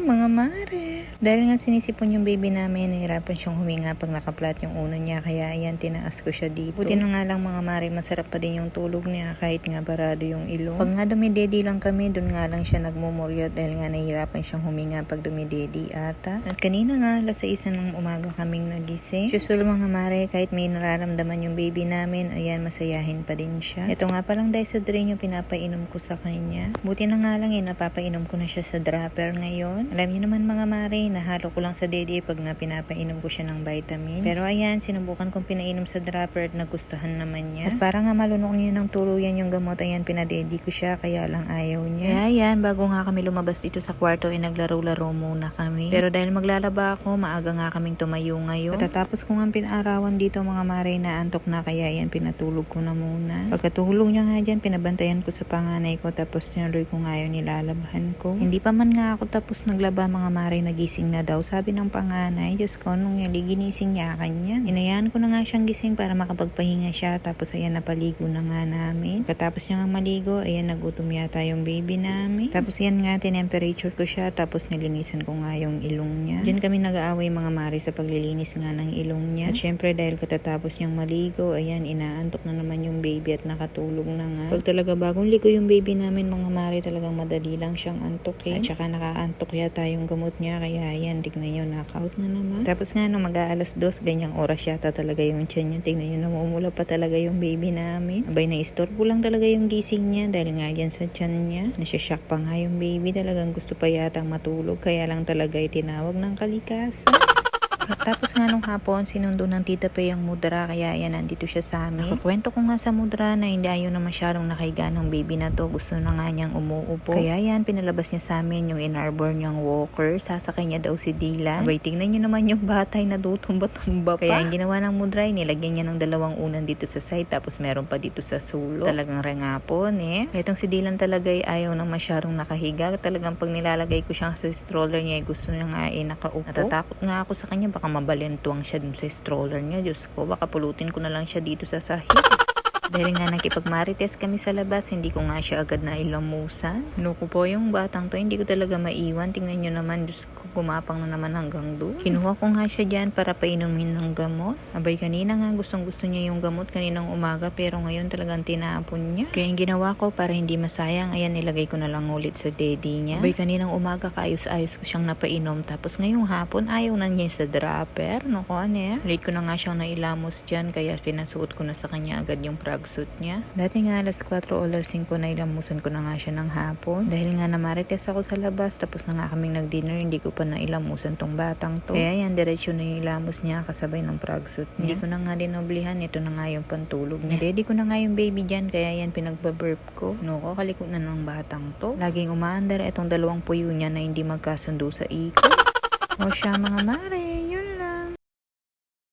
mga mare. Dahil nga sinisipon yung baby namin, nahirapan siyang huminga pag nakaplat yung uno niya. Kaya ayan, tinaas ko siya dito. Buti na nga lang mga mare, masarap pa din yung tulog niya kahit nga barado yung ilong. Pag nga dumidedi lang kami, dun nga lang siya nagmumuryot dahil nga nahihirapan siyang huminga pag dumidedi ata. At kanina nga, alas 6 na ng umaga kaming nagising. Usual mga mare, kahit may nararamdaman yung baby namin, ayan, masayahin pa din siya. Ito nga palang Dysodrin yung pinapainom ko sa kanya. Buti na nga lang napapainom ko na siya sa dropper ngayon. Alam niyo naman mga mare, nahalo ko lang sa dede pag nga pinapainom ko siya ng vitamins. Pero ayan, sinubukan kong pinainom sa dropper at nagustuhan naman niya. At para nga malunok niya ng tuluyan yung gamot, ayan, pinadedi ko siya, kaya lang ayaw niya. Kaya ayan, bago nga kami lumabas dito sa kwarto, naglaro-laro muna kami. Pero dahil maglalaba ako, maaga nga kaming tumayo ngayon. Katatapos ko nga pinarawan dito mga mare, na antok na, kaya ayan, pinatulog ko na muna. Pagkatulog niya nga dyan, pinabantayan ko sa panganay ko, tapos tinuloy ko nga yung nilalabhan ko. Hindi pa man nga ako tapos naglaba mga mare, nagising na daw. Sabi ng panganay, Diyos ko, nung ginising niya kanya. Inayaan ko na nga siyang gising para makapagpahinga siya. Tapos ayan, napaligo na nga namin. Katapos niya nga maligo, ayan, nagutom yata yung baby namin. Tapos yan nga, tinemperature ko siya. Tapos nilinisan ko nga yung ilong niya. Diyan kami nag-aaway mga mare sa paglilinis nga ng ilong niya. At syempre dahil katatapos niyang maligo, ayan, inaantok na naman yung baby at nakatulog na nga. Pag talaga bagong ligo yung baby namin mga mare, talagang madali lang siyang antokin. At saka nakaantok yata yung gamot niya, kaya ayan, tignan nyo, knockout na naman. Tapos nga nung mag-aalas 2, ganyang oras yata talaga yung tiyan niya. Tignan nyo, namumula pa talaga yung baby namin. Abay, na-istorbo lang talaga yung gising niya dahil nga yan sa tiyan niya. Nasya-shock pa nga yung baby, talagang gusto pa yata matulog, kaya lang talaga itinawag ng kalikasan. Tapos nga nung hapon, sinundo ng tita Pe ang mudra, kaya ayan, nandito siya sa amin. Nakakwento ko nga sa mudra na hindi ayaw na masyadong nakahiga ng baby na to. Gusto na nga niyang umuupo. Kaya ayan, pinalabas niya sa amin yung inarbor niyang walker. Sasakay niya daw si Dylan. Abay, tingnan niyo naman yung batay na tutumba-tumba pa. Kaya ang ginawa ng mudra, nilagyan niya ng 2 unan dito sa side, tapos meron pa dito sa sulok. Talagang rengapon eh. Itong si Dylan talaga ay ayaw na masyadong nakahiga. Talagang pag nilalagay ko siya sa stroller niya, gusto niya nga nakaupo. Natatakot nga ako sa kanya, baka mabalentuang siya dun sa stroller niya. Diyos ko, baka pulutin ko na lang siya dito sa sahig. Dahil nga nakipagmarites kami sa labas, hindi ko nga siya agad na ilamusan. Nuko po yung batang to, hindi ko talaga maiwan. Tingnan nyo naman, Diyos ko, gumapang na naman hanggang doon. Kinuha ko nga siya dyan para painumin ng gamot. Abay, kanina nga gustong gusto niya yung gamot kaninang umaga, pero ngayon talagang tinapon niya. Kaya yung ginawa ko para hindi masayang, ayan, nilagay ko na lang ulit sa daddy niya. Abay, kaninang umaga kaayos-ayos ko siyang napainom, tapos ngayong hapon ayaw na niya sa dropper. Nuko, late ko na nga siyang nailamos dyan, kaya pinasuot ko na sa kanya agad yung suit niya. Dati nga alas 4 o alas 5 na ilamusan ko na nga siya ng hapon. Dahil nga namarites ako sa labas, tapos na nga kaming nag-dinner, hindi ko pa nailamusan tong batang to. Kaya yan, diretsyo na yung ilamos niya kasabay ng suit niya. Hindi ko na nga dinoblihan, ito na nga yung pantulog niya. Ready ko na nga yung baby dyan, kaya yan pinagbaburp ko. Nuko, kaliko na ng batang to. Laging umaandar itong 2 puyo niya na hindi magkasundo sa iko. O siya mga mare.